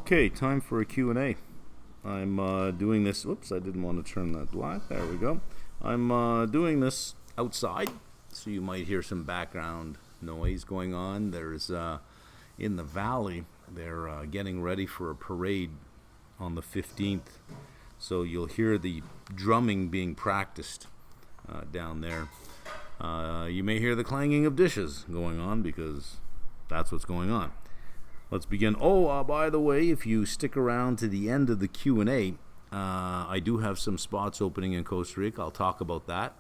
Okay, time for a Q&A. I'm doing this, oops, I didn't want to turn that black, there we go. I'm doing this outside, so you might hear some background noise going on. There's, in the valley, they're getting ready for a parade on the 15th, so you'll hear the drumming being practiced down there. You may hear the clanging of dishes going on because that's what's going on. Let's begin. By the way, if you stick around to the end of the Q&A, I do have some spots opening in Costa Rica. I'll talk about that,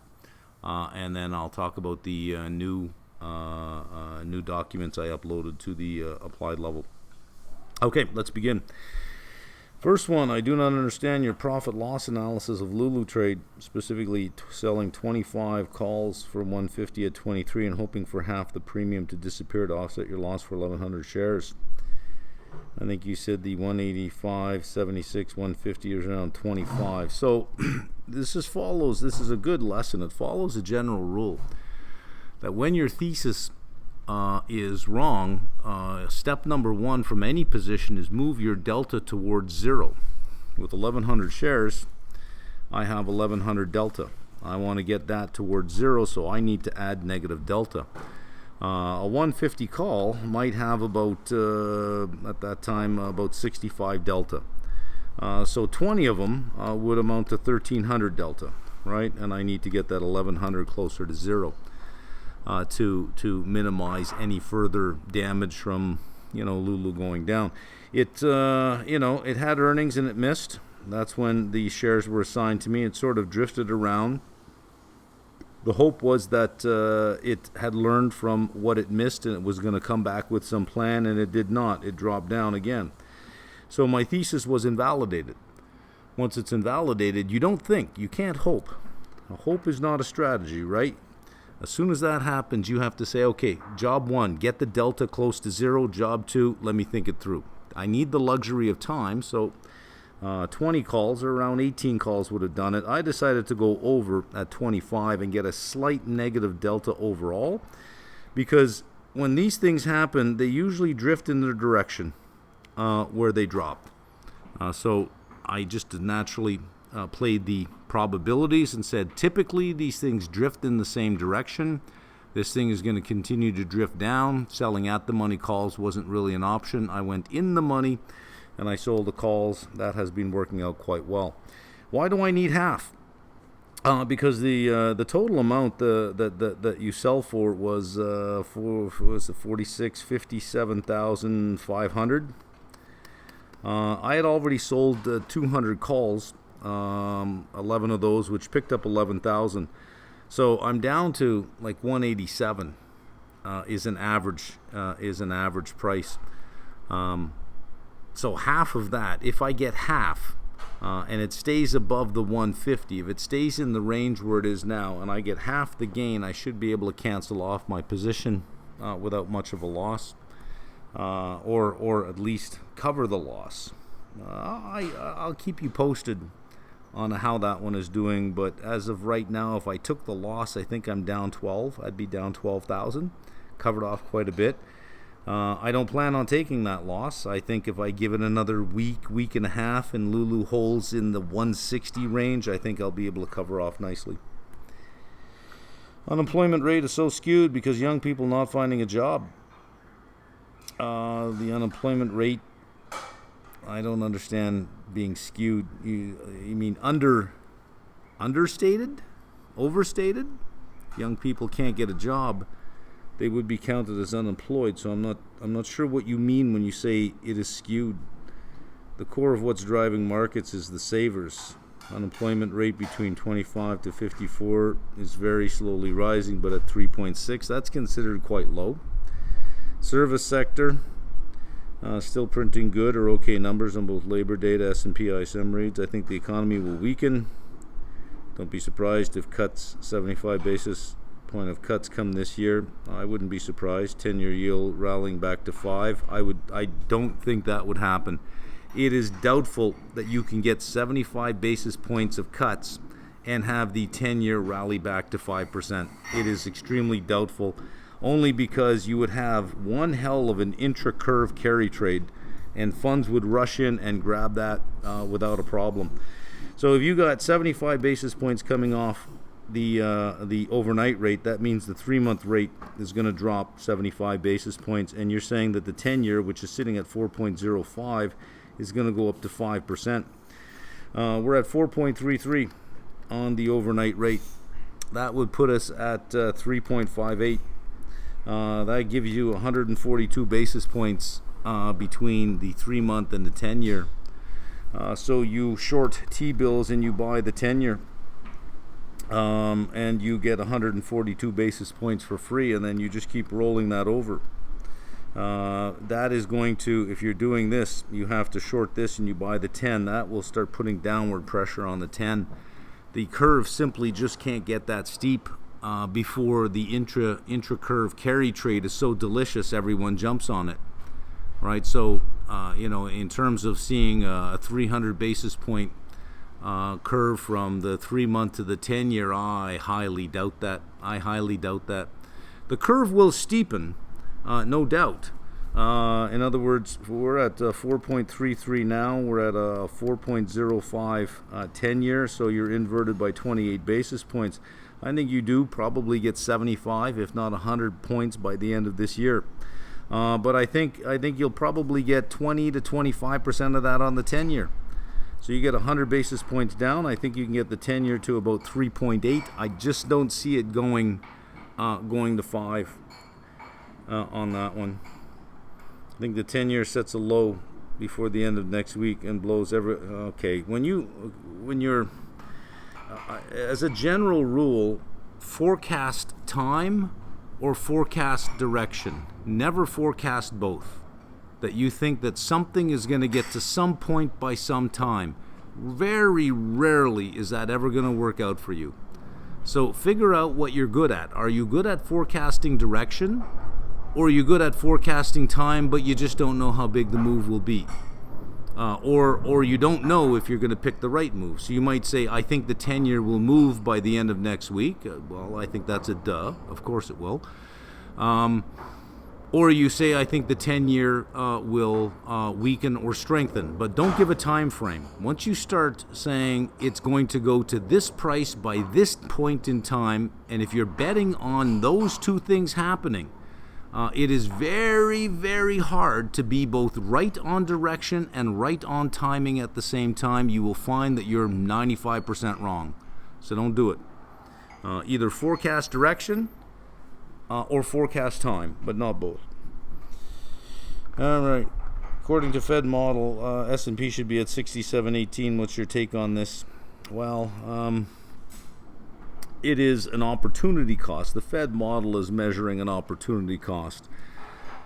and then I'll talk about the new documents I uploaded to the applied level. Okay, let's begin. First one, I do not understand your profit loss analysis of Lulu trade, specifically selling 25 calls for 150 at 23 and hoping for half the premium to disappear to offset your loss for 1,100 shares. I think you said the 185, 76, 150 is around 25. So this is a good lesson. It follows a general rule that when your thesis is wrong, step number one from any position is move your delta towards zero. With 1,100 shares, I have 1,100 delta. I want to get that towards zero, so I need to add negative delta. A 150 call might have about, at that time, about 65 delta. So 20 of them would amount to 1,300 delta, right? And I need to get that 1,100 closer to zero to minimize any further damage from, Lulu going down. It had earnings and it missed. That's when the shares were assigned to me. It sort of drifted around. The hope was that it had learned from what it missed and it was going to come back with some plan, and it did not. It dropped down again. So my thesis was invalidated. Once it's invalidated, you don't think. You can't hope. A hope is not a strategy, right? As soon as that happens, you have to say, okay, job one, get the delta close to zero. Job two, let me think it through. I need the luxury of time, so 20 calls or around 18 calls would have done it. I decided to go over at 25 and get a slight negative delta overall, because when these things happen, they usually drift in the direction where they drop. So I just naturally played the probabilities and said, typically these things drift in the same direction. This thing is going to continue to drift down. Selling at the money calls wasn't really an option. I went in the money and I sold the calls. That has been working out quite well. Why do I need half? Because the total amount that you sell for was $57,500. I had already sold 200 calls, 11 of those, which picked up 11,000. So I'm down to like 187 is an average price. So half of that, if I get half, and it stays above the 150, if it stays in the range where it is now, and I get half the gain, I should be able to cancel off my position without much of a loss, or at least cover the loss. I'll keep you posted on how that one is doing, but as of right now, if I took the loss, I think I'm down 12. I'd be down 12,000, covered off quite a bit. I don't plan on taking that loss. I think if I give it another week and a half, and Lulu holds in the 160 range, I think I'll be able to cover off nicely. Unemployment rate is so skewed because young people not finding a job. The unemployment rate, I don't understand being skewed. You mean understated? Overstated? Young people can't get a job. They would be counted as unemployed, so I'm not sure what you mean when you say it is skewed. The core of what's driving markets is the savers. Unemployment rate between 25 to 54 is very slowly rising, but at 3.6, that's considered quite low. Service sector, still printing good or okay numbers on both labor data, S&P ISM reads. I think the economy will weaken. Don't be surprised if 75 basis point of cuts come this year. I wouldn't be surprised. 10-year yield rallying back to 5. I don't think that would happen. It is doubtful that you can get 75 basis points of cuts and have the 10-year rally back to 5%. It is extremely doubtful, only because you would have one hell of an intra-curve carry trade and funds would rush in and grab that without a problem. So if you got 75 basis points coming off the overnight rate, that means the 3-month rate is going to drop 75 basis points, and you're saying that the 10-year, which is sitting at 4.05, is going to go up to 5%. We're at 4.33 on the overnight rate. That would put us at 3.58. That gives you 142 basis points between the 3-month and the 10-year. So you short T-bills and you buy the 10-year. And you get 142 basis points for free, and then you just keep rolling that over. That is going to, if you're doing this, you have to short this and you buy the 10. That will start putting downward pressure on the 10. The curve simply just can't get that steep before the intra-curve carry trade is so delicious everyone jumps on it, right? So, in terms of seeing a 300 basis point curve from the 3-month to the 10-year, I highly doubt that. The curve will steepen, no doubt. In other words, we're at 4.33 now. We're at a 4.05 10-year, so you're inverted by 28 basis points. I think you do probably get 75, if not 100 points by the end of this year. But I think you'll probably get 20 to 25% of that on the 10-year. So you get 100 basis points down. I think you can get the 10-year to about 3.8. I just don't see it going to 5 on that one. I think the 10-year sets a low before the end of next week and blows okay. When you're as a general rule, forecast time or forecast direction. Never forecast both. That you think that something is going to get to some point by some time. Very rarely is that ever going to work out for you. So figure out what you're good at. Are you good at forecasting direction? Or are you good at forecasting time, but you just don't know how big the move will be? Or you don't know if you're going to pick the right move. So you might say, I think the 10-year will move by the end of next week. Well, I think that's a duh. Of course it will. Or you say, I think the 10-year will weaken or strengthen, but don't give a time frame. Once you start saying it's going to go to this price by this point in time, and if you're betting on those two things happening, it is very, very hard to be both right on direction and right on timing at the same time. You will find that you're 95% wrong. So don't do it. Either forecast direction or forecast time, but not both. All right. According to Fed model, S&P should be at 67.18. What's your take on this? Well, it is an opportunity cost. The Fed model is measuring an opportunity cost.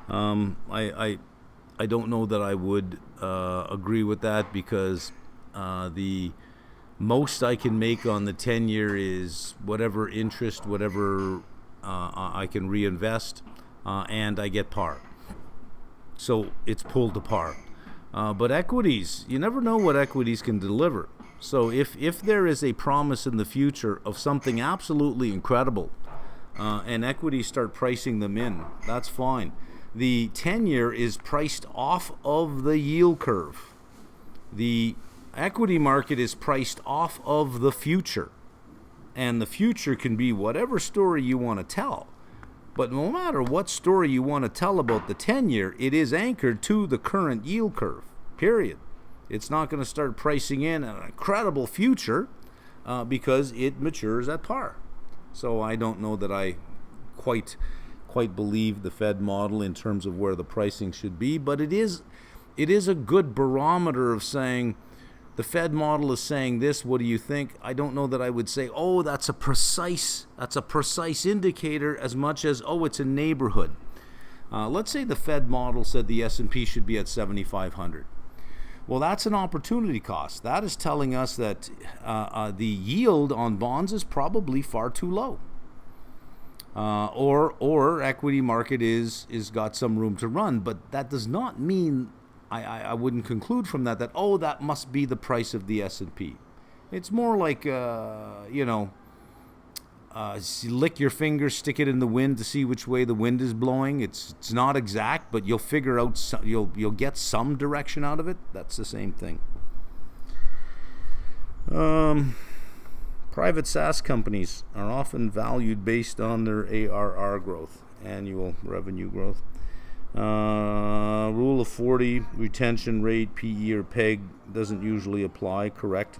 I don't know that I would agree with that, because the most I can make on the 10-year is whatever interest, whatever I can reinvest, and I get par. So it's pulled to par. But equities, you never know what equities can deliver. So if there is a promise in the future of something absolutely incredible, and equities start pricing them in, that's fine. The 10-year is priced off of the yield curve. The equity market is priced off of the future. And the future can be whatever story you want to tell. But no matter what story you want to tell about the 10-year, it is anchored to the current yield curve, period. It's not going to start pricing in an incredible future because it matures at par. So I don't know that I quite believe the Fed model in terms of where the pricing should be, but it is a good barometer of saying the Fed model is saying this. What do you think? I don't know that I would say, oh, that's a precise indicator, as much as, oh, it's a neighborhood. Let's say the Fed model said the S&P should be at 7,500. Well, that's an opportunity cost. That is telling us that the yield on bonds is probably far too low. Or equity market is got some room to run, but that does not mean I wouldn't conclude from that oh, that must be the price of the S&P. It's more like lick your finger, stick it in the wind to see which way the wind is blowing. It's not exact, but you'll figure out you'll get some direction out of it. That's the same thing. Private SaaS companies are often valued based on their ARR growth, annual revenue growth. Rule of 40, retention rate, PE or PEG doesn't usually apply, correct?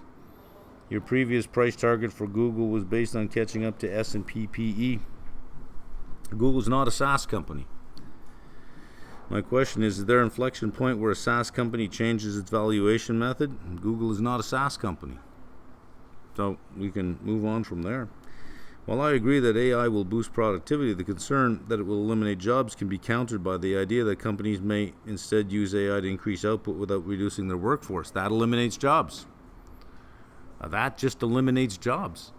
Your previous price target for Google was based on catching up to S&P PE. Google's not a SaaS company. My question is there an inflection point where a SaaS company changes its valuation method? Google is not a SaaS company. So we can move on from there. While I agree that AI will boost productivity, the concern that it will eliminate jobs can be countered by the idea that companies may instead use AI to increase output without reducing their workforce. That eliminates jobs. That just eliminates jobs.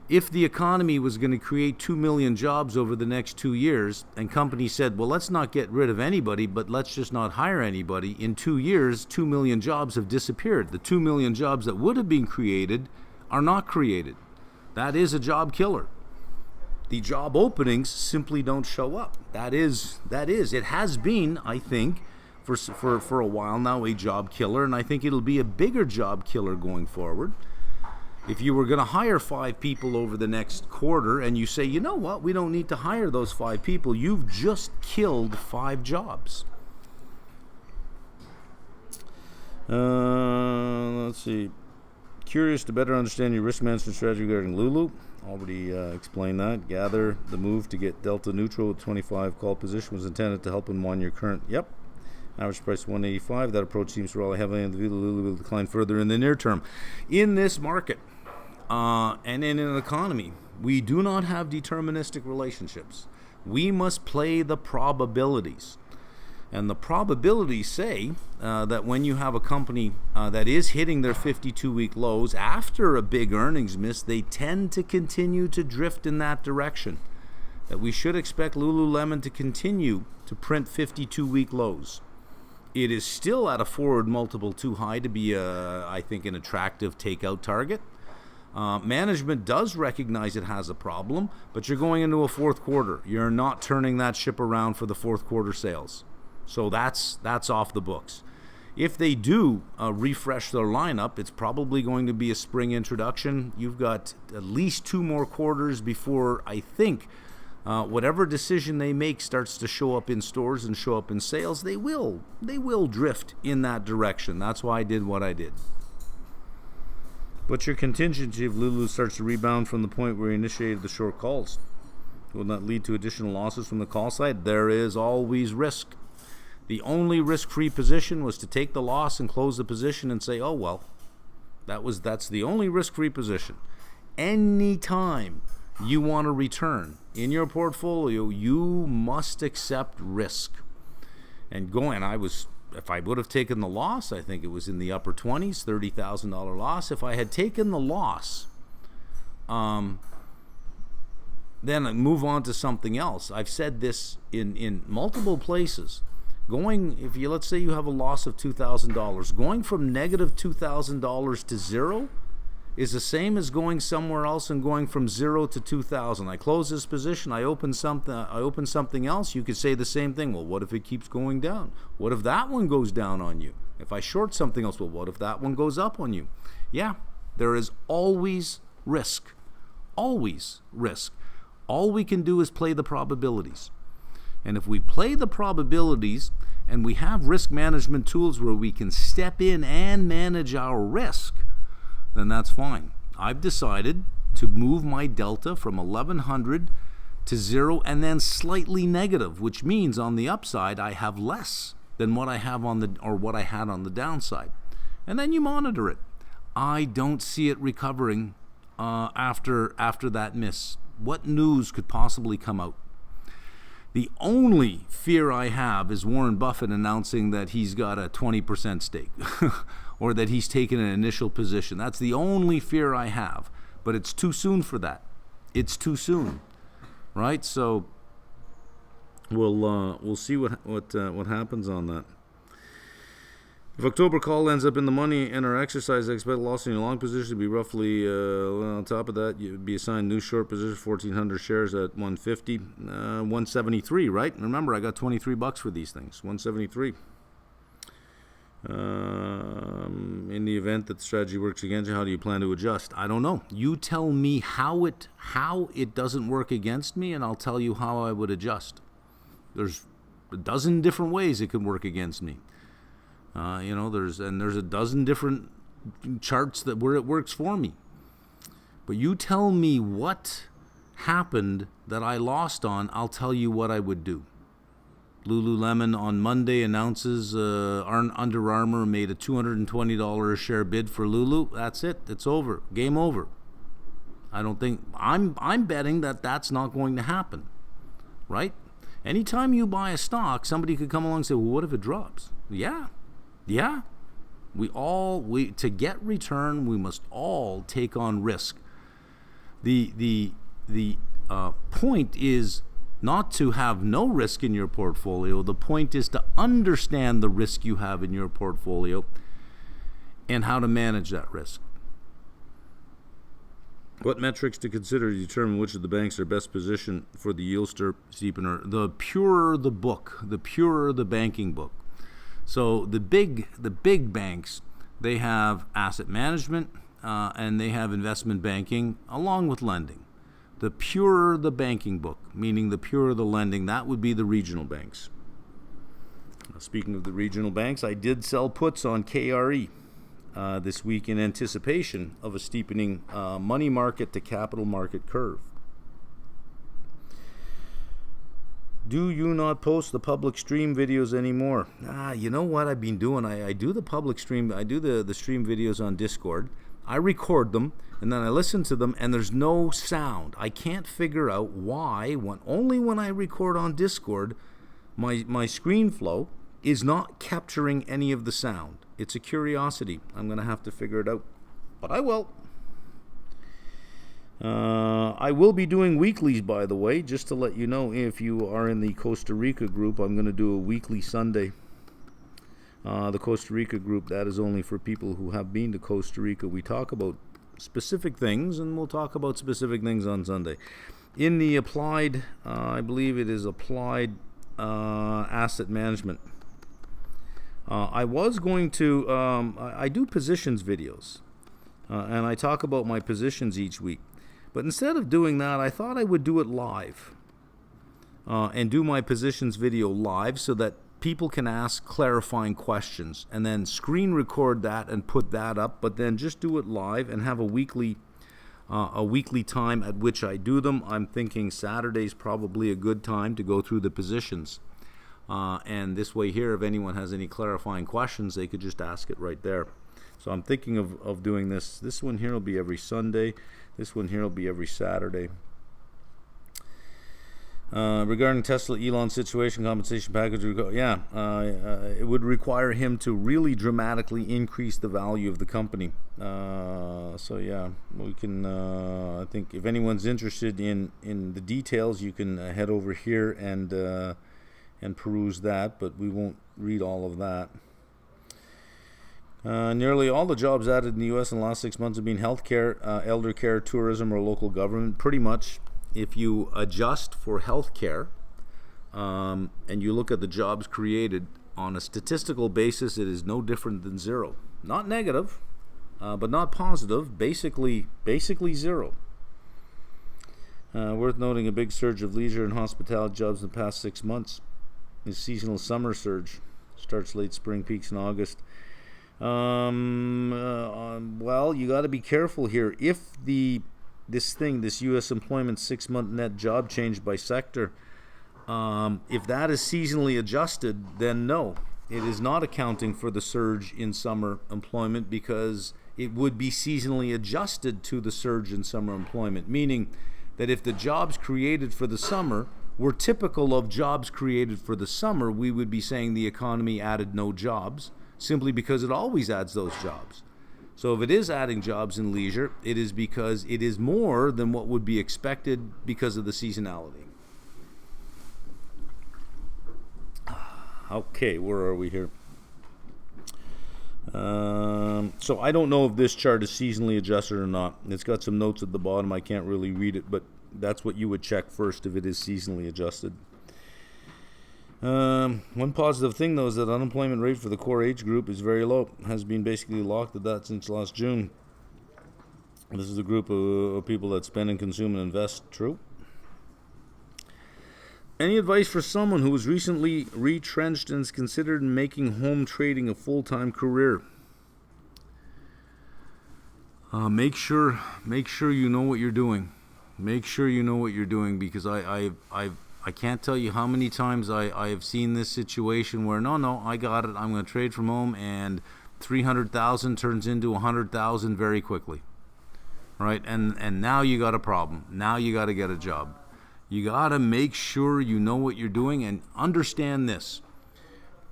If the economy was going to create 2 million jobs over the next 2 years, and companies said, well, let's not get rid of anybody, but let's just not hire anybody, in 2 years, 2 million jobs have disappeared. The 2 million jobs that would have been created are not created. That is a job killer. The job openings simply don't show up. That is. It has been, I think, for a while now, a job killer, and I think it'll be a bigger job killer going forward. If you were going to hire 5 people over the next quarter and you say, you know what, we don't need to hire those 5 people, you've just killed 5 jobs. Let's see. Curious to better understand your risk management strategy regarding Lulu. Already explained that. Gather the move to get delta neutral with 25 call position was intended to help unwind your current. Yep. Average price 185. That approach seems to rely heavily on the Lulu will decline further in the near term. In this market and in an economy, we do not have deterministic relationships. We must play the probabilities. And the probabilities say that when you have a company that is hitting their 52-week lows after a big earnings miss, they tend to continue to drift in that direction. That we should expect Lululemon to continue to print 52-week lows. It is still at a forward multiple too high to be, I think, an attractive takeout target. Management does recognize it has a problem, but you're going into a fourth quarter. You're not turning that ship around for the fourth quarter sales. So that's off the books. If they do refresh their lineup, it's probably going to be a spring introduction. You've got at least 2 more quarters before, I think, whatever decision they make starts to show up in stores and show up in sales. They will drift in that direction. That's why I did what I did. But your contingency if Lulu starts to rebound from the point where you initiated the short calls, will that lead to additional losses from the call side? There is always risk. The only risk-free position was to take the loss and close the position and say, oh, well, that's the only risk-free position. Anytime you want to return in your portfolio, you must accept risk. And if I would have taken the loss, I think it was in the upper 20s, $30,000 loss. If I had taken the loss, then I move on to something else. I've said this in multiple places. Let's say you have a loss of $2,000, going from negative $2,000 to zero is the same as going somewhere else and going from 0 to 2,000. I close this position, I open something else. You could say the same thing. Well, what if it keeps going down? What if that one goes down on you? If I short something else, well, what if that one goes up on you? Yeah, there is always risk. Always risk. All we can do is play the probabilities. And if we play the probabilities and we have risk management tools where we can step in and manage our risk, then that's fine. I've decided to move my delta from 1100 to 0 and then slightly negative, which means on the upside I have less than what I have what I had on the downside. And then you monitor it. I don't see it recovering after that miss. What news could possibly come out? The only fear I have is Warren Buffett announcing that he's got a 20% stake or that he's taken an initial position. That's the only fear I have. But it's too soon for that. It's too soon, right? So we'll see what happens on that. If October call ends up in the money and our exercise, I expect loss in your long position to be roughly, on top of that, you'd be assigned new short position, 1,400 shares at 150, 173, right? Remember, I got $23 for these things, 173. In the event that the strategy works against you, how do you plan to adjust? I don't know. You tell me how it doesn't work against me, and I'll tell you how I would adjust. There's a dozen different ways it could work against me. There's a dozen different charts where it works for me. But you tell me what happened that I lost on, I'll tell you what I would do. Lululemon on Monday announces Under Armour made a $220 a share bid for Lulu. That's it. It's over. Game over. I don't think I'm betting that that's not going to happen, right? Anytime you buy a stock, somebody could come along and say, "Well, what if it drops?" Yeah. To get return, we must all take on risk. The point is not to have no risk in your portfolio. The point is to understand the risk you have in your portfolio and how to manage that risk. What metrics to consider to determine which of the banks are best positioned for the yield steepener? The purer the book, the purer the banking book. So the big banks, they have asset management and they have investment banking along with lending. The purer the banking book, meaning the purer the lending, that would be the regional banks. Speaking of the regional banks, I did sell puts on KRE this week in anticipation of a steepening money market to capital market curve. Do you not post the public stream videos anymore? You know what I've been doing? I do the public stream, I do the stream videos on Discord. I record them, and then I listen to them, and there's no sound. I can't figure out why, only when I record on Discord, my screen flow is not capturing any of the sound. It's a curiosity. I'm going to have to figure it out, but I will. I will be doing weeklies, by the way, just to let you know. If you are in the Costa Rica group, I'm going to do a weekly Sunday. The Costa Rica group, that is only for people who have been to Costa Rica. We talk about specific things, and we'll talk about specific things on Sunday. In the applied, I believe it is applied asset management. I was going to, I do positions videos, and I talk about my positions each week. But instead of doing that, I thought I would do it live and do my positions video live so that people can ask clarifying questions and then screen record that and put that up, but then just do it live and have a weekly time at which I do them. I'm thinking Saturday's probably a good time to go through the positions. And this way here, if anyone has any clarifying questions, they could just ask it right there. So I'm thinking of doing this. This one here will be every Sunday. This one here will be every Saturday. Regarding Tesla, Elon situation, compensation package, it would require him to really dramatically increase the value of the company. We can. I think if anyone's interested in the details, you can head over here and peruse that. But we won't read all of that. Nearly all the jobs added in the U.S. in the last 6 months have been healthcare, elder care, tourism, or local government. Pretty much. If you adjust for healthcare and you look at the jobs created on a statistical basis, it is no different than zero. Not negative, but not positive. Basically zero. Worth noting, a big surge of leisure and hospitality jobs in the past 6 months. The seasonal summer surge starts late spring, peaks in August. Well, you got to be careful here. If this U.S. employment 6-month net job change by sector, if that is seasonally adjusted, then no, it is not accounting for the surge in summer employment because it would be seasonally adjusted to the surge in summer employment, meaning that if the jobs created for the summer were typical of jobs created for the summer, we would be saying the economy added no jobs simply because it always adds those jobs. So if it is adding jobs in leisure, it is because it is more than what would be expected because of the seasonality. Okay, where are we here? So I don't know if this chart is seasonally adjusted or not. It's got some notes at the bottom. I can't really read it, but that's what you would check first if it is seasonally adjusted. One positive thing, though, is that unemployment rate for the core age group is very low. Has been basically locked at that since last June. This is a group of people that spend and consume and invest. True. Any advice for someone who was recently retrenched and is considered making home trading a full-time career? Make sure you know what you're doing. Make sure you know what you're doing, because I can't tell you how many times I have seen this situation where no, I got it. I'm going to trade from home, and 300,000 turns into 100,000 very quickly, right? And now you got a problem. Now you got to get a job. You got to make sure you know what you're doing, and understand this.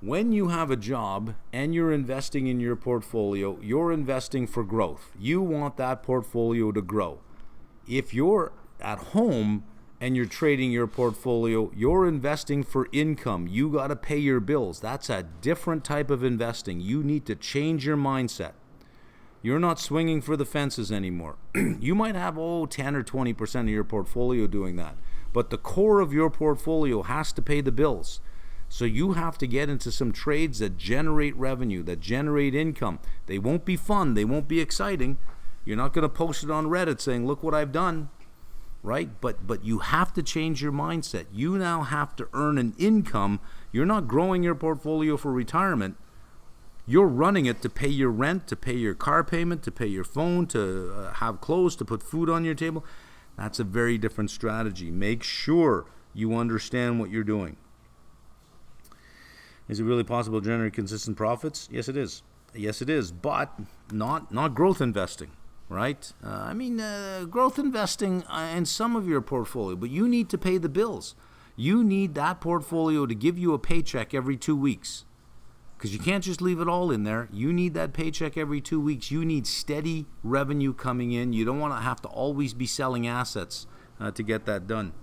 When you have a job and you're investing in your portfolio, you're investing for growth. You want that portfolio to grow. If you're at home and you're trading your portfolio, you're investing for income. You got to pay your bills. That's a different type of investing. You need to change your mindset. You're not swinging for the fences anymore. You might have 10 or 20% of your portfolio doing that, but the core of your portfolio has to pay the bills. So you have to get into some trades that generate revenue, that generate income. They won't be fun. They won't be exciting. You're not going to post it on Reddit saying, look what I've done, right? But you have to change your mindset. You now have to earn an income. You're not growing your portfolio for retirement. You're running it to pay your rent, to pay your car payment, to pay your phone, to have clothes, to put food on your table. That's a very different strategy. Make sure you understand what you're doing. Is it really possible to generate consistent profits? Yes, it is. Yes, it is, but not growth investing, right? Growth investing in some of your portfolio, but you need to pay the bills. You need that portfolio to give you a paycheck every 2 weeks, because you can't just leave it all in there. You need that paycheck every 2 weeks. You need steady revenue coming in. You don't want to have to always be selling assets to get that done.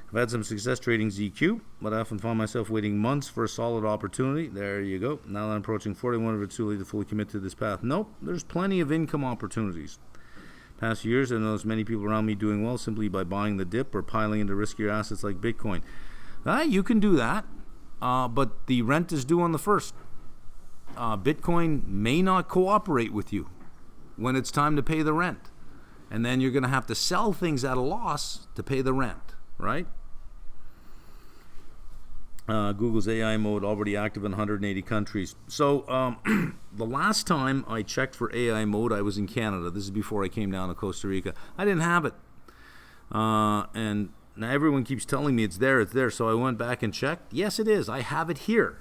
I've had some success trading ZQ, but I often find myself waiting months for a solid opportunity. There you go. Now that I'm approaching 41, if it's too late to fully commit to this path. Nope, there's plenty of income opportunities. Past years, I've noticed many people around me doing well simply by buying the dip or piling into riskier assets like Bitcoin. You can do that, but the rent is due on the 1st. Bitcoin may not cooperate with you when it's time to pay the rent. And then you're going to have to sell things at a loss to pay the rent, right? Google's AI mode already active in 180 countries. So the last time I checked for AI mode, I was in Canada. This is before I came down to Costa Rica. I didn't have it. And now everyone keeps telling me it's there. So I went back and checked. Yes, it is. I have it here.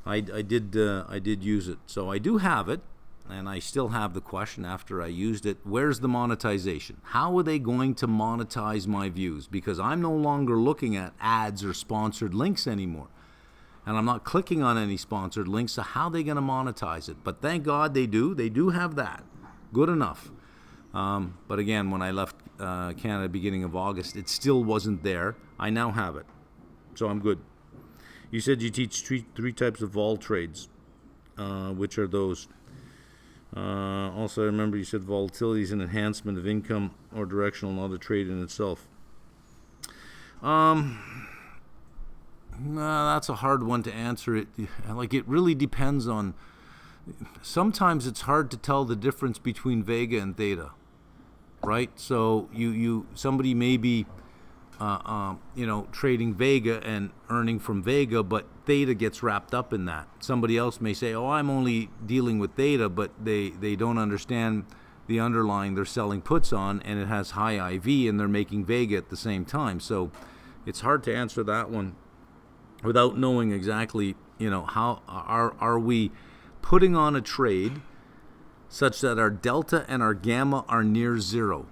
I did use it. So I do have it. And I still have the question after I used it, where's the monetization? How are they going to monetize my views? Because I'm no longer looking at ads or sponsored links anymore. And I'm not clicking on any sponsored links, so how are they going to monetize it? But thank God they do. They do have that. Good enough. But again, when I left Canada beginning of August, it still wasn't there. I now have it. So I'm good. You said you teach three types of vol trades. Which are those? Also, I remember you said volatility is an enhancement of income or directional, not a trade in itself. That's a hard one to answer. It really depends on. Sometimes it's hard to tell the difference between Vega and Theta, right? So somebody may be trading Vega and earning from Vega, but Theta gets wrapped up in that. Somebody else may say, I'm only dealing with Theta, but they don't understand the underlying they're selling puts on, and it has high IV, and they're making Vega at the same time. So it's hard to answer that one without knowing exactly, how are we putting on a trade such that our delta and our gamma are near zero.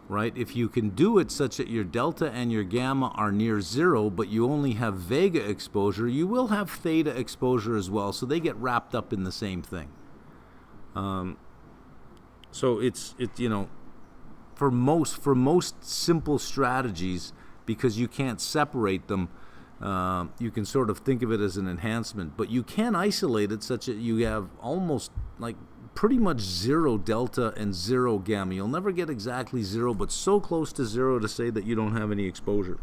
Right? If you can do it such that your delta and your gamma are near zero, but you only have Vega exposure, you will have Theta exposure as well, so they get wrapped up in the same thing. So it's for most simple strategies, because you can't separate them, you can sort of think of it as an enhancement, but you can isolate it such that you have almost like pretty much zero delta and zero gamma. You'll never get exactly zero, but so close to zero to say that you don't have any exposure.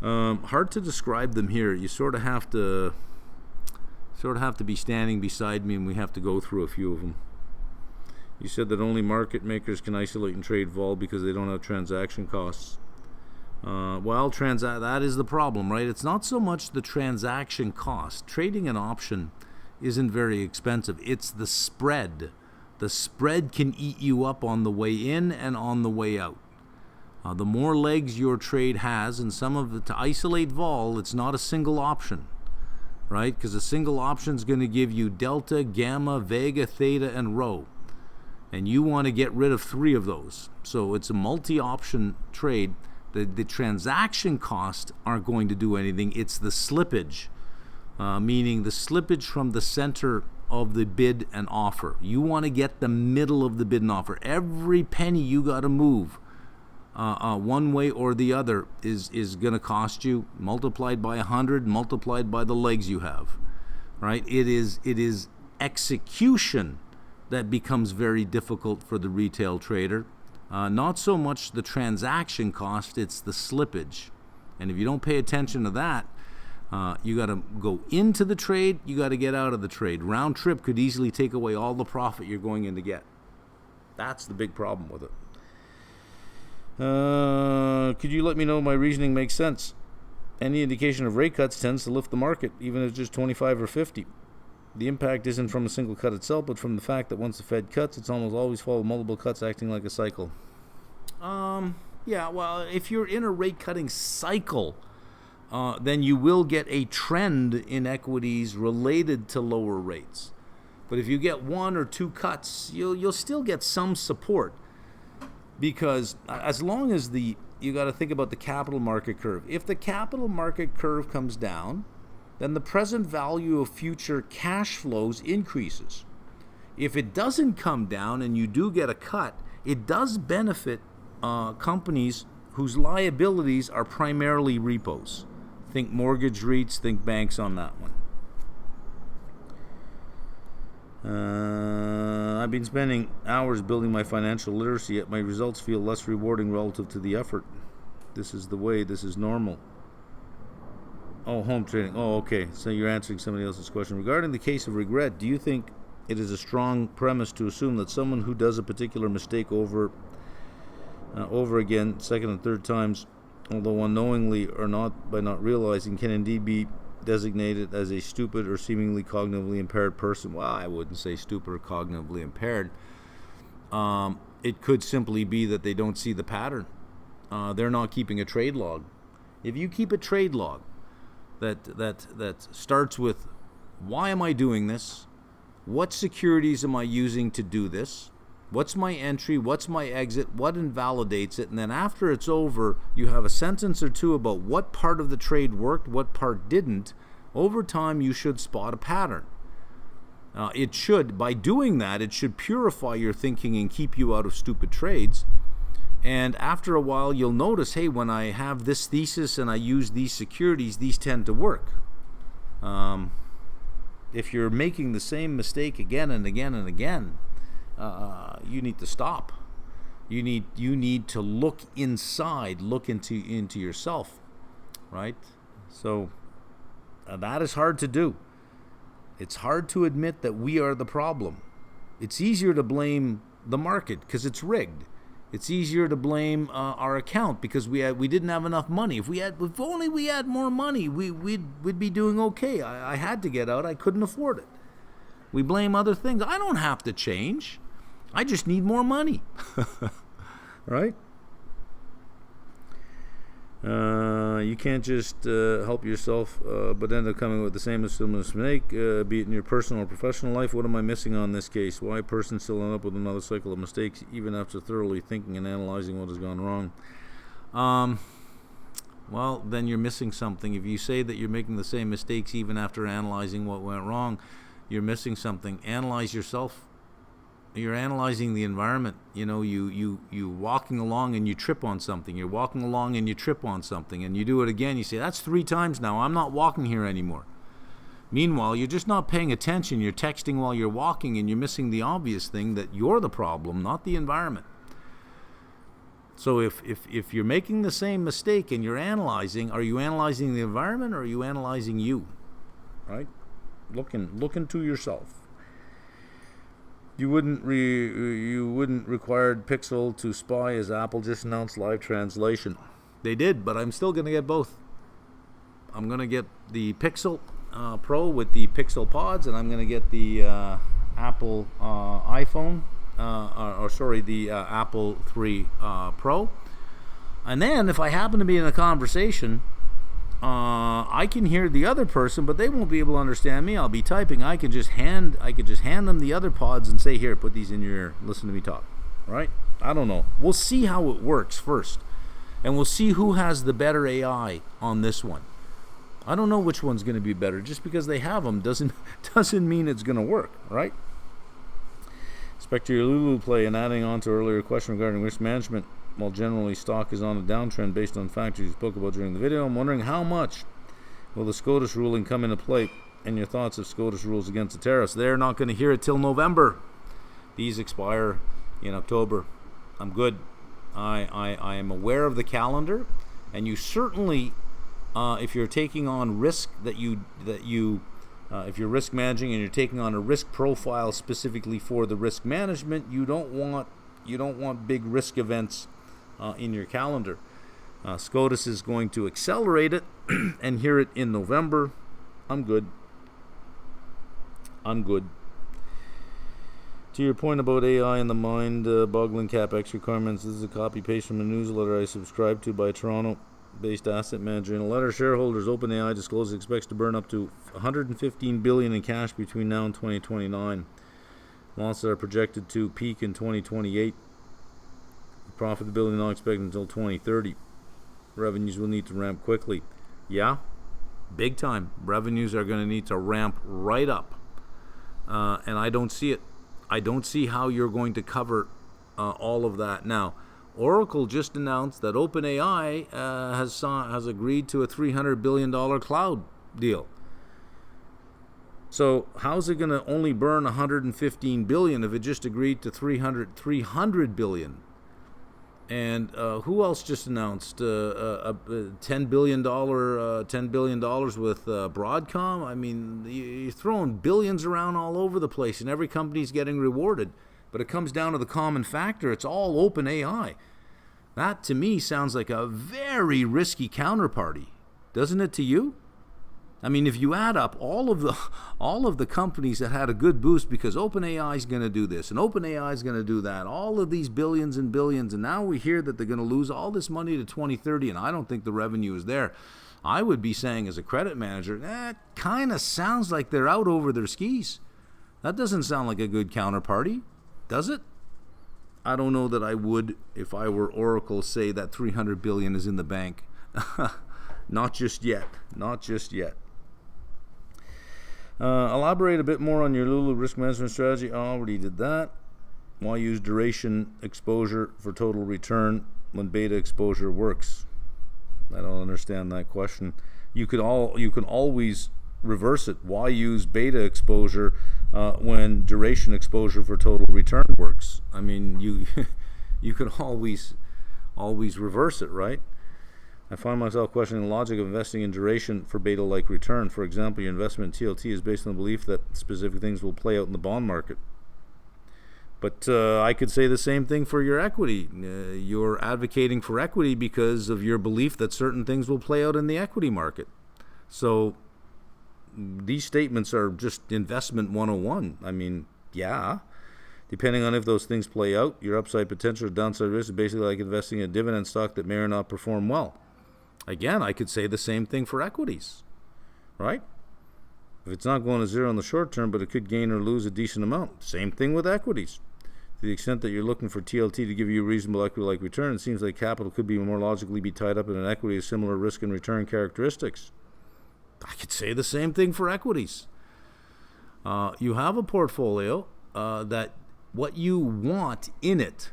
Hard to describe them here. You sort of have to be standing beside me, and we have to go through a few of them. You said that only market makers can isolate and trade vol because they don't have transaction costs. That is the problem, right? It's not so much the transaction cost. Trading an option isn't very expensive. It's the spread. The spread can eat you up on the way in and on the way out. The more legs your trade has, and to isolate vol, it's not a single option, right? Because a single option is going to give you delta, gamma, vega, theta, and rho. And you want to get rid of 3 of those. So it's a multi-option trade. The transaction costs aren't going to do anything. It's the slippage, meaning the slippage from the center of the bid and offer. You want to get the middle of the bid and offer. Every penny you got to move one way or the other is going to cost you, multiplied by 100, multiplied by the legs you have, right? It is execution that becomes very difficult for the retail trader. Not so much the transaction cost, it's the slippage. And if you don't pay attention to that, you got to go into the trade, you got to get out of the trade. Round trip could easily take away all the profit you're going in to get. That's the big problem with it. Could you let me know my reasoning makes sense? Any indication of rate cuts tends to lift the market, even if it's just 25 or 50. The impact isn't from a single cut itself, but from the fact that once the Fed cuts, it's almost always followed multiple cuts, acting like a cycle. If you're in a rate cutting cycle, then you will get a trend in equities related to lower rates. But if you get 1 or 2 cuts, you'll still get some support, because as long as you got to think about the capital market curve. If the capital market curve comes down, then the present value of future cash flows increases. If it doesn't come down and you do get a cut, it does benefit companies whose liabilities are primarily repos. Think mortgage REITs, think banks on that one. I've been spending hours building my financial literacy, yet my results feel less rewarding relative to the effort. This is the way, this is normal. Oh, home trading. Oh, okay. So you're answering somebody else's question. Regarding the case of regret, do you think it is a strong premise to assume that someone who does a particular mistake over again, second and third times, although unknowingly or not by not realizing, can indeed be designated as a stupid or seemingly cognitively impaired person? Well, I wouldn't say stupid or cognitively impaired. It could simply be that they don't see the pattern. They're not keeping a trade log. If you keep a trade log that starts with, why am I doing this? What securities am I using to do this? What's my entry? What's my exit? What invalidates it? And then after it's over, you have a sentence or two about what part of the trade worked, what part didn't. Over time, you should spot a pattern. By doing that, it should purify your thinking and keep you out of stupid trades. And after a while, you'll notice, hey, when I have this thesis and I use these securities, these tend to work. If you're making the same mistake again and again and again, you need to stop. You need to look inside, look into yourself, right? So that is hard to do. It's hard to admit that we are the problem. It's easier to blame the market because it's rigged. It's easier to blame our account because we didn't have enough money. If only we had more money, we'd be doing okay. I had to get out. I couldn't afford it. We blame other things. I don't have to change. I just need more money. Right? You can't just help yourself, but end up coming with the same mistake, be it in your personal or professional life. What am I missing on this case? Why a person still end up with another cycle of mistakes, even after thoroughly thinking and analyzing what has gone wrong? Well, then you're missing something. If you say that you're making the same mistakes even after analyzing what went wrong, you're missing something. Analyze yourself. You're analyzing the environment. You walking along and you trip on something. You're walking along and you trip on something, and you do it again. You say, that's 3 times now. I'm not walking here anymore. Meanwhile, you're just not paying attention. You're texting while you're walking, and you're missing the obvious thing that you're the problem, not the environment. So if you're making the same mistake and you're analyzing, are you analyzing the environment or are you analyzing you? Right? Look into yourself. You wouldn't require Pixel to spy, as Apple just announced live translation. They did, but I'm still going to get both. I'm going to get the Pixel Pro with the Pixel Pods, and I'm going to get the Apple iPhone, the Apple 3 Pro. And then if I happen to be in a conversation, I can hear the other person, but they won't be able to understand me. I'll be typing. I could just hand them the other pods and say, here, put these in your ear. Listen to me talk. Right? I don't know. We'll see how it works first. And we'll see who has the better AI on this one. I don't know which one's going to be better. Just because they have them doesn't mean it's going to work, right? Back to your Lulu play, and adding on to earlier question regarding risk management. While generally stock is on a downtrend based on factors you spoke about during the video, I'm wondering how much will the SCOTUS ruling come into play, and your thoughts of SCOTUS rules against the tariffs. They're not going to hear it till November. These expire in October. I'm good. I am aware of the calendar, and you certainly, if you're taking on risk if you're risk managing and you're taking on a risk profile specifically for the risk management, you don't want big risk events in your calendar. SCOTUS is going to accelerate it and hear it in November. I'm good. To your point about AI and the mind-boggling CapEx requirements, this is a copy-paste from a newsletter I subscribe to by Toronto-based asset manager. In a letter, shareholders, OpenAI discloses it expects to burn up to $115 billion in cash between now and 2029. Losses are projected to peak in 2028. Profitability not expected until 2030. Revenues will need to ramp quickly. Yeah, big time. Revenues are going to need to ramp right up. And I don't see it. I don't see how you're going to cover all of that. Now, Oracle just announced that OpenAI has agreed to a $300 billion cloud deal. So how's it going to only burn $115 billion if it just agreed to $300 billion? And who else just announced $10 billion with Broadcom? I mean, you're throwing billions around all over the place, and every company's getting rewarded. But it comes down to the common factor. It's all OpenAI. That, to me, sounds like a very risky counterparty. Doesn't it to you? I mean, if you add up all of the companies that had a good boost because OpenAI is going to do this and OpenAI is going to do that, all of these billions and billions, and now we hear that they're going to lose all this money to 2030, and I don't think the revenue is there. I would be saying as a credit manager, that kind of sounds like they're out over their skis. That doesn't sound like a good counterparty, does it? I don't know that I would, if I were Oracle, say that $300 billion is in the bank. Not just yet. Elaborate a bit more on your Lulu risk management strategy. I already did that. Why use duration exposure for total return when beta exposure works? I don't understand that question. You can always reverse it. Why use beta exposure when duration exposure for total return works? I mean, you can always reverse it, right? I find myself questioning the logic of investing in duration for beta-like return. For example, your investment in TLT is based on the belief that specific things will play out in the bond market. But I could say the same thing for your equity. You're advocating for equity because of your belief that certain things will play out in the equity market. So these statements are just investment 101. I mean, yeah. Depending on if those things play out, your upside potential or downside risk is basically like investing in a dividend stock that may or not perform well. Again, I could say the same thing for equities, right? If it's not going to zero in the short term, but it could gain or lose a decent amount. Same thing with equities. To the extent that you're looking for TLT to give you a reasonable equity-like return, it seems like capital could be more logically be tied up in an equity with similar risk and return characteristics. I could say the same thing for equities. You have a portfolio that what you want in it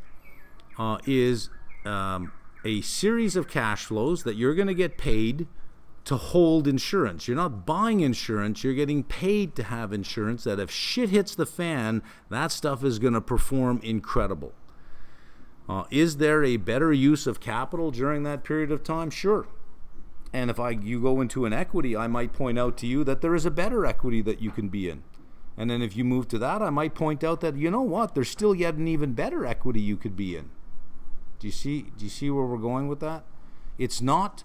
is a series of cash flows that you're going to get paid to hold insurance. You're not buying insurance, you're getting paid to have insurance that if shit hits the fan, that stuff is going to perform incredible. Is there a better use of capital during that period of time? Sure. And if you go into an equity, I might point out to you that there is a better equity that you can be in. And then if you move to that, I might point out that, you know what, there's still yet an even better equity you could be in. Do you see where we're going with that? It's not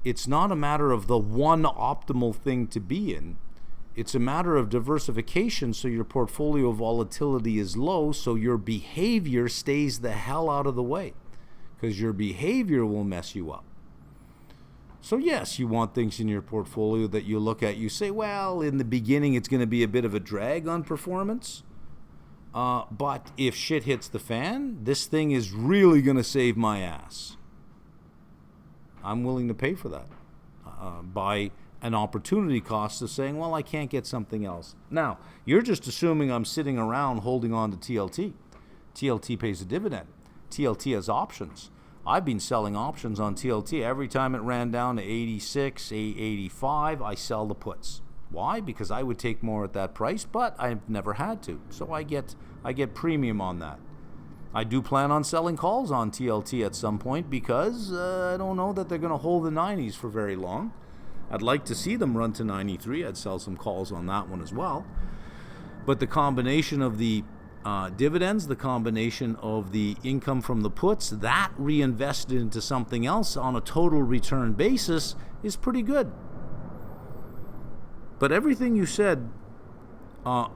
a matter of the one optimal thing to be in. It's a matter of diversification so your portfolio volatility is low, so your behavior stays the hell out of the way, because your behavior will mess you up. So yes, you want things in your portfolio that you look at, you say, well, in the beginning it's going to be a bit of a drag on performance, but if shit hits the fan, this thing is really going to save my ass. I'm willing to pay for that by an opportunity cost of saying, well, I can't get something else. Now, you're just assuming I'm sitting around holding on to TLT. TLT pays a dividend. TLT has options. I've been selling options on TLT. Every time it ran down to 86, 85, I sell the puts. Why? Because I would take more at that price, but I've never had to. So I get premium on that. I do plan on selling calls on TLT at some point because I don't know that they're going to hold the 90s for very long. I'd like to see them run to 93. I'd sell some calls on that one as well. But the combination of the dividends, the combination of the income from the puts, that reinvested into something else on a total return basis is pretty good. But everything you said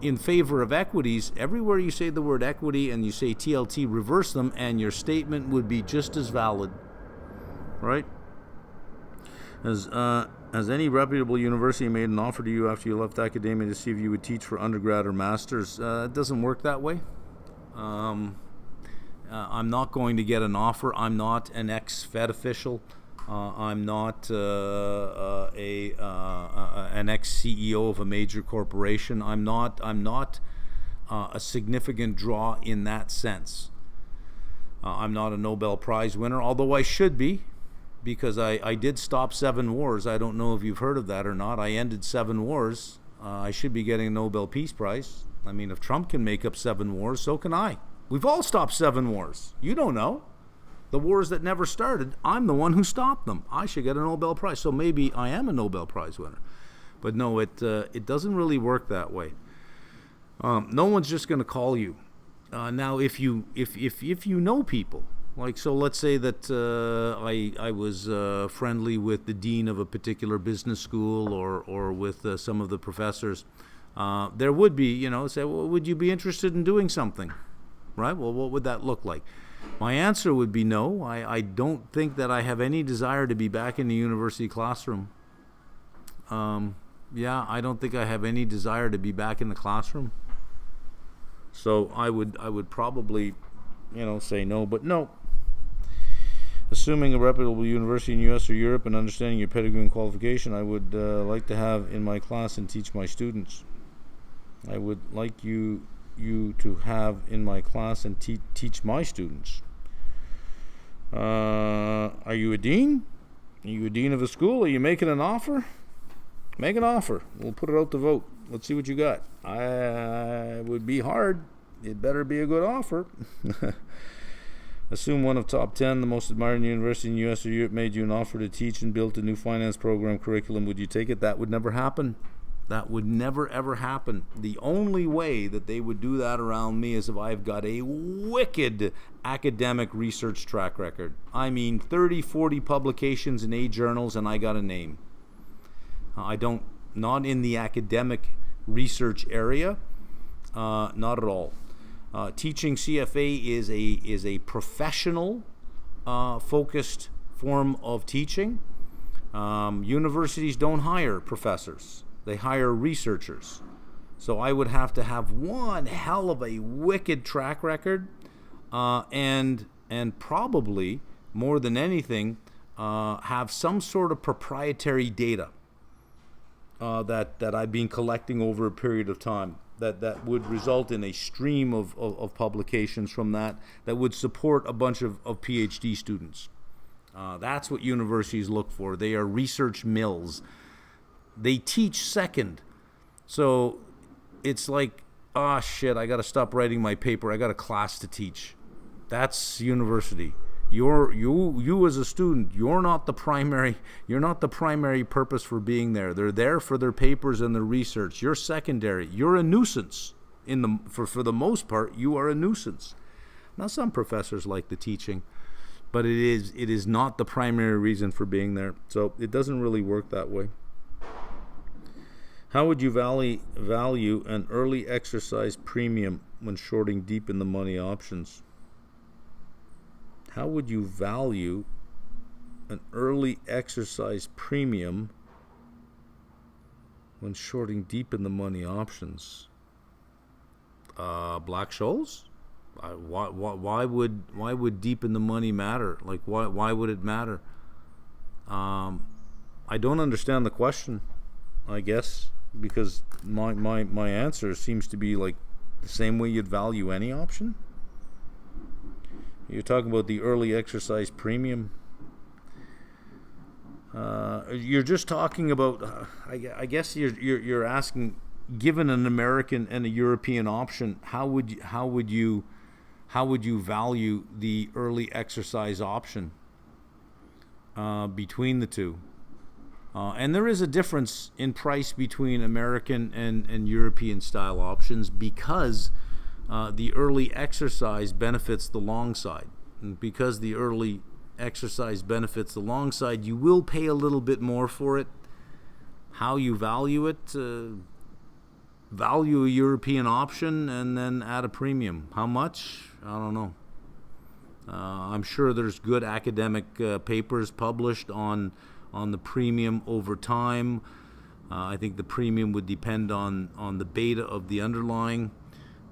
in favor of equities, everywhere you say the word equity and you say TLT, reverse them, and your statement would be just as valid, right? Has any reputable university made an offer to you after you left academia to see if you would teach for undergrad or masters? It doesn't work that way. I'm not going to get an offer. I'm not an ex-Fed official. I'm not an ex-CEO of a major corporation. I'm not a significant draw in that sense. I'm not a Nobel Prize winner, although I should be, because I did stop 7 wars. I don't know if you've heard of that or not. I ended 7 wars. I should be getting a Nobel Peace Prize. I mean, if Trump can make up 7 wars, so can I. We've all stopped 7 wars. You don't know. The wars that never started, I'm the one who stopped them. I should get a Nobel Prize. So maybe I am a Nobel Prize winner. But no, it doesn't really work that way. No one's just going to call you. Now, if you know people, like, so let's say that I was friendly with the dean of a particular business school or with some of the professors, there would be, say, well, would you be interested in doing something? Right? Well, what would that look like? My answer would be no. I don't think that I have any desire to be back in the university classroom. I don't think I have any desire to be back in the classroom. So I would probably, say no, but no. Assuming a reputable university in the U.S. or Europe and understanding your pedigree and qualification, I would like to have in my class and teach my students. I would like you to have in my class and teach my students. Are you a dean? Are you a dean of a school? Are you making an offer? Make an offer. We'll put it out to vote. Let's see what you got. It would be hard. It better be a good offer. Assume one of top 10, the most admired university in the U.S. or Europe, made you an offer to teach and build a new finance program curriculum. Would you take it? That would never happen. That would never, ever happen. The only way that they would do that around me is if I've got a wicked academic research track record. I mean, 30, 40 publications in 8 journals, and I got a name. Not in the academic research area, not at all. Teaching CFA is a professional focused form of teaching. Universities don't hire professors. They hire researchers. So I would have to have one hell of a wicked track record, and probably more than anything, have some sort of proprietary data that I've been collecting over a period of time that would result in a stream of publications from that would support a bunch of PhD students. That's what universities look for. They are research mills. They teach second. So it's like, oh shit, I got to stop writing my paper. I got a class to teach. That's university. You as a student, you're not the primary purpose for being there. They're there for their papers and their research. You're secondary. You're a nuisance. For the most part, you are a nuisance. Now some professors like the teaching, but it is not the primary reason for being there. So it doesn't really work that way. How would you value an early exercise premium when shorting deep in the money options? How would you value an early exercise premium when shorting deep in the money options? Black Scholes? Why would deep in the money matter? Like why would it matter? I don't understand the question, I guess, because my answer seems to be like the same way you'd value any option. You're talking about the early exercise premium. You're just talking about. I guess you're asking, given an American and a European option, how would you value the early exercise option between the two? And there is a difference in price between American and European style options because the early exercise benefits the long side. And because the early exercise benefits the long side, you will pay a little bit more for it. How you value it, value a European option and then add a premium. How much? I don't know. I'm sure there's good academic papers published on the premium over time. I think the premium would depend on the beta of the underlying.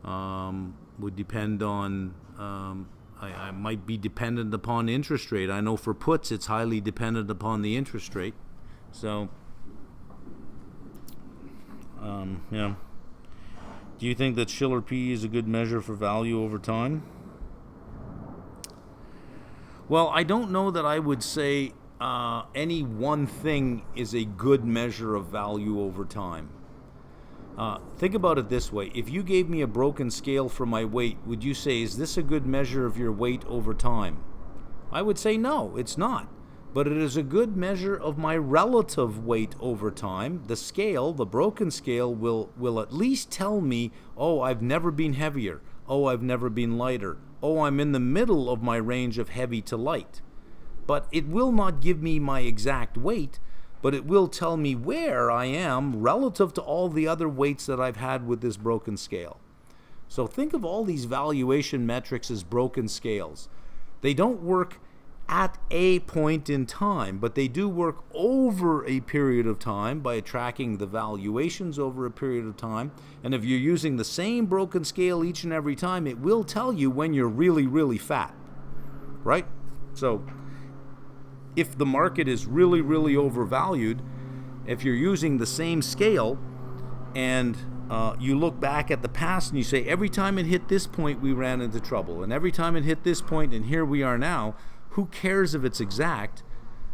Would depend on, I might be dependent upon interest rate. I know for puts it's highly dependent upon the interest rate. So, yeah. Do you think that Shiller P is a good measure for value over time? Well, I don't know that I would say any one thing is a good measure of value over time. Think about it this way. If you gave me a broken scale for my weight, would you say, is this a good measure of your weight over time? I would say no, it's not. But it is a good measure of my relative weight over time. The scale, the broken scale, will at least tell me, oh, I've never been heavier. Oh, I've never been lighter. Oh, I'm in the middle of my range of heavy to light. But it will not give me my exact weight, but it will tell me where I am relative to all the other weights that I've had with this broken scale. So think of all these valuation metrics as broken scales. They don't work at a point in time, but they do work over a period of time by tracking the valuations over a period of time. And if you're using the same broken scale each and every time, it will tell you when you're really, really fat, right? So if the market is really, really overvalued, if you're using the same scale and you look back at the past and you say, every time it hit this point, we ran into trouble. And every time it hit this point, and here we are now, who cares if it's exact?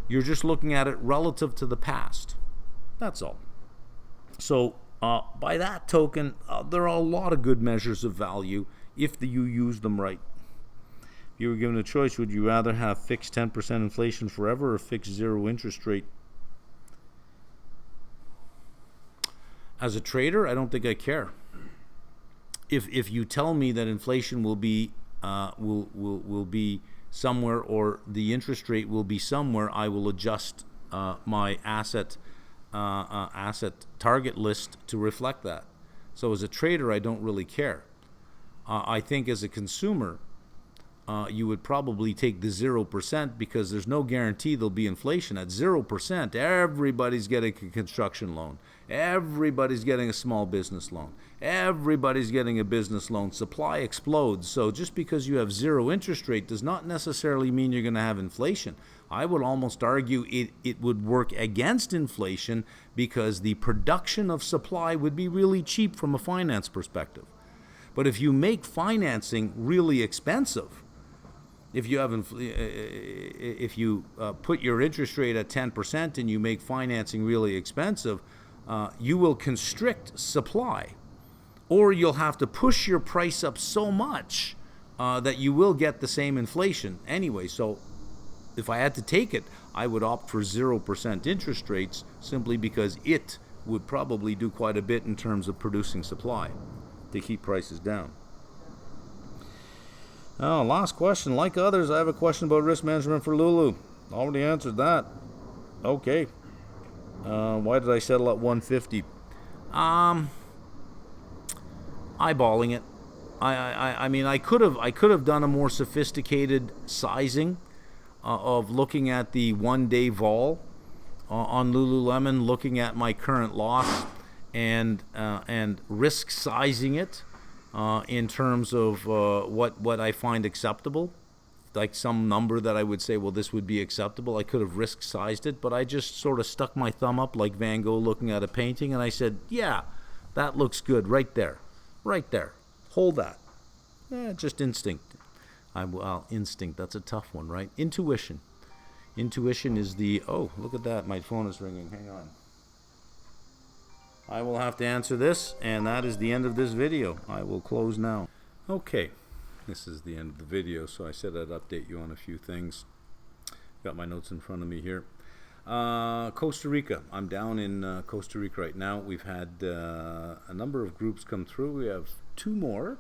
You're just looking at it relative to the past. That's all. So by that token, there are a lot of good measures of value if you use them right. If you were given a choice, would you rather have fixed 10% inflation forever or fixed zero interest rate? As a trader, I don't think I care. If you tell me that inflation will be somewhere or the interest rate will be somewhere, I will adjust my asset target list to reflect that. So as a trader, I don't really care. I think as a consumer, you would probably take the 0% because there's no guarantee there'll be inflation. At 0%, everybody's getting a construction loan. Everybody's getting a small business loan. Everybody's getting a business loan. Supply explodes. So just because you have zero interest rate does not necessarily mean you're going to have inflation. I would almost argue it would work against inflation because the production of supply would be really cheap from a finance perspective. But if you make financing really expensive, if you put your interest rate at 10% and you make financing really expensive, you will constrict supply, or you'll have to push your price up so much that you will get the same inflation anyway. So if I had to take it, I would opt for 0% interest rates simply because it would probably do quite a bit in terms of producing supply to keep prices down. Oh, last question. Like others, I have a question about risk management for Lulu. Already answered that. Okay. Why did I settle at 150? Eyeballing it. I mean, I could have done a more sophisticated sizing of looking at the 1 day vol on Lululemon, looking at my current loss and risk sizing it in terms of what I find acceptable, like some number that I would say, well, this would be acceptable. I could have risk sized it, but I just sort of stuck my thumb up like Van Gogh looking at a painting, and I said, yeah, that looks good right there. Right there. Hold that. Just instinct. Instinct, that's a tough one, right? Intuition. Intuition is the, oh, look at that. My phone is ringing. Hang on. I will have to answer this, and that is the end of this video. I will close now. Okay. This is the end of the video, so I said I'd update you on a few things. Got my notes in front of me here. Costa Rica. I'm down in Costa Rica right now. We've had a number of groups come through. We have 2 more,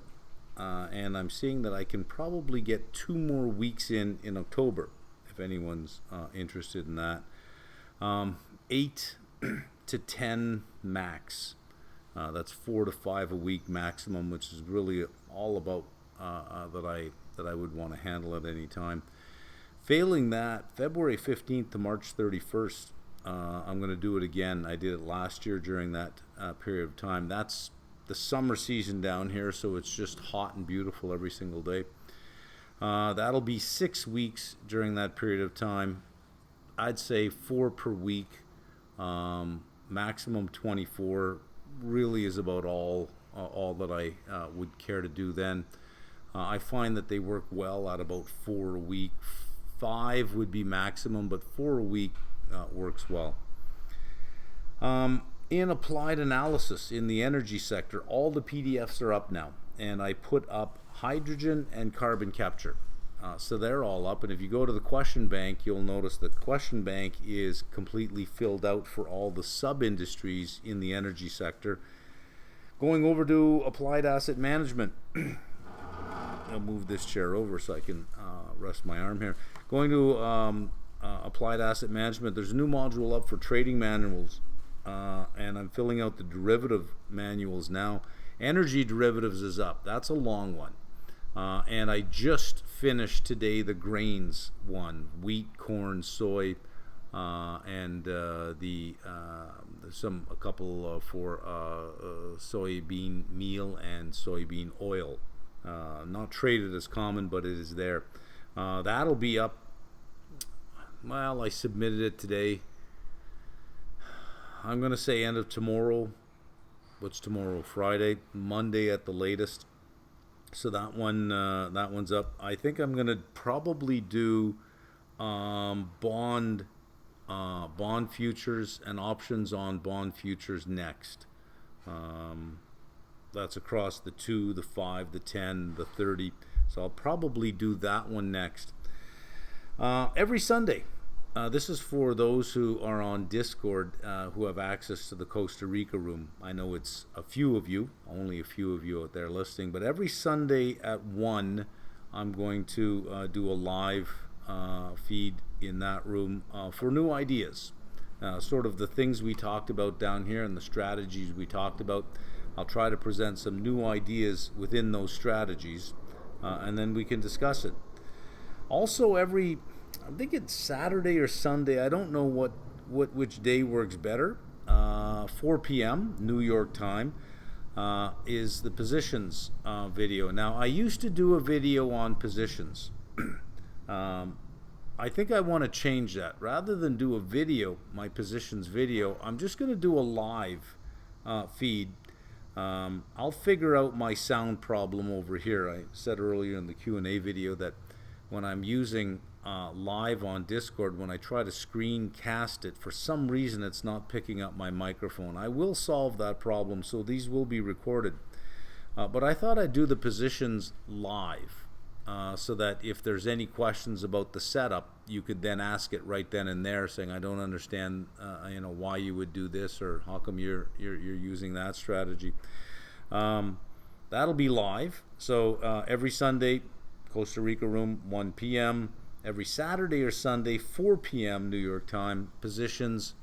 and I'm seeing that I can probably get 2 more weeks in October, if anyone's interested in that. 8 to 10 max. That's 4 to 5 a week maximum, which is really all about that I would want to handle at any time. Failing that, February 15th to March 31st, I'm going to do it again. I did it last year during that period of time. That's the summer season down here, so it's just hot and beautiful every single day. That'll be 6 weeks during that period of time. I'd say 4 per week, maximum 24. Really is about all that I would care to do then. I find that they work well at about 4 a week. 5 would be maximum, but 4 a week works well. In applied analysis in the energy sector, all the PDFs are up now, and I put up hydrogen and carbon capture. So they're all up, and if you go to the question bank, you'll notice that the question bank is completely filled out for all the sub-industries in the energy sector. Going over to applied asset management. I'll move this chair over so I can rest my arm here. Going to applied asset management, there's a new module up for trading manuals, and I'm filling out the derivative manuals now. Energy derivatives is up. That's a long one. And I just finished today the grains one: wheat, corn, soy, and a couple for soybean meal and soybean oil. Not traded as common, but it is there. That'll be up. Well, I submitted it today. I'm going to say end of tomorrow. What's tomorrow? Friday, Monday at the latest. So that one's up. I think I'm going to probably do bond futures and options on bond futures next. That's across the 2, the 5, the 10, the 30. So I'll probably do that one next. Every Sunday. This is for those who are on Discord who have access to the Costa Rica room. I know it's a few of you, only a few of you out there listening, but every Sunday at 1, I'm going to do a live feed in that room for new ideas. Sort of the things we talked about down here and the strategies we talked about. I'll try to present some new ideas within those strategies, and then we can discuss it. Also, I think it's Saturday or Sunday. I don't know which day works better. 4 p.m. New York time is the positions video. Now, I used to do a video on positions. I think I want to change that. Rather than do a video, my positions video, I'm just going to do a live feed. I'll figure out my sound problem over here. I said earlier in the Q&A video that when I'm using live on Discord, when I try to screencast it, for some reason it's not picking up my microphone. I will solve that problem, so these will be recorded. But I thought I'd do the positions live. So that if there's any questions about the setup, you could then ask it right then and there, saying, "I don't understand, why you would do this, or how come you're using that strategy." That'll be live. So every Sunday, Costa Rica room, 1 p.m. Every Saturday or Sunday, 4 p.m. New York time. Positions,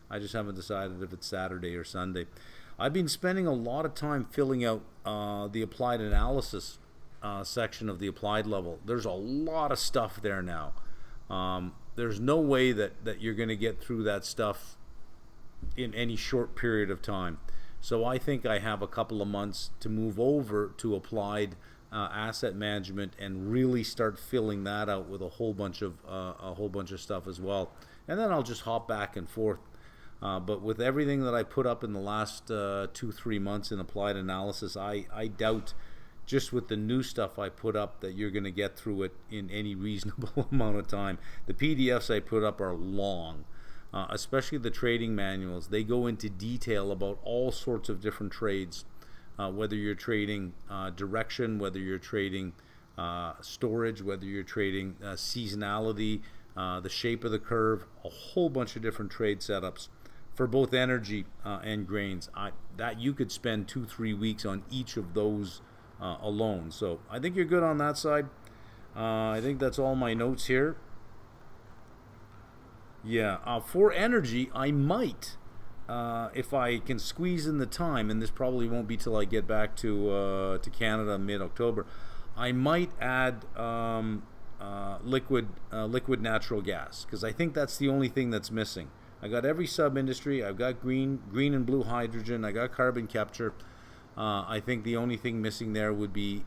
I just haven't decided if it's Saturday or Sunday. I've been spending a lot of time filling out the applied analysis section of the applied level. There's a lot of stuff there now. There's no way that you're going to get through that stuff in any short period of time. So I think I have a couple of months to move over to applied asset management and really start filling that out with a whole bunch of stuff as well. And then I'll just hop back and forth. But with everything that I put up in the last 2-3 months in applied analysis, I doubt, just with the new stuff I put up, that you're going to get through it in any reasonable amount of time. The PDFs I put up are long, especially the trading manuals. They go into detail about all sorts of different trades, whether you're trading direction, whether you're trading storage, whether you're trading seasonality, the shape of the curve, a whole bunch of different trade setups for both energy and grains. That you could spend 2-3 weeks on each of those alone. So I think you're good on that side. I think that's all my notes here. Yeah, for energy, I might, if I can squeeze in the time, and this probably won't be till I get back to Canada mid-October, I might add liquid natural gas, because I think that's the only thing that's missing. I got every sub-industry. I've got green and blue hydrogen. I got carbon capture. I think the only thing missing there would be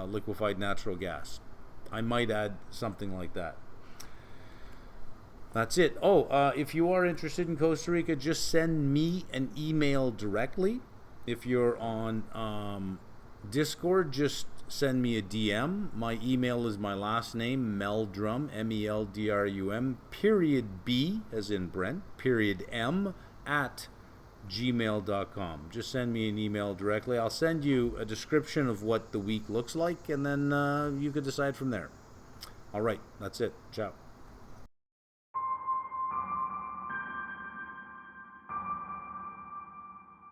liquefied natural gas. I might add something like that. That's it. If you are interested in Costa Rica, just send me an email directly. If you're on Discord, just send me a DM. My email is my last name, Meldrum, Meldrum, period B, as in Brent, period M, at gmail.com. Just send me an email directly. I'll send you a description of what the week looks like, and then you can decide from there. All right, that's it. Ciao.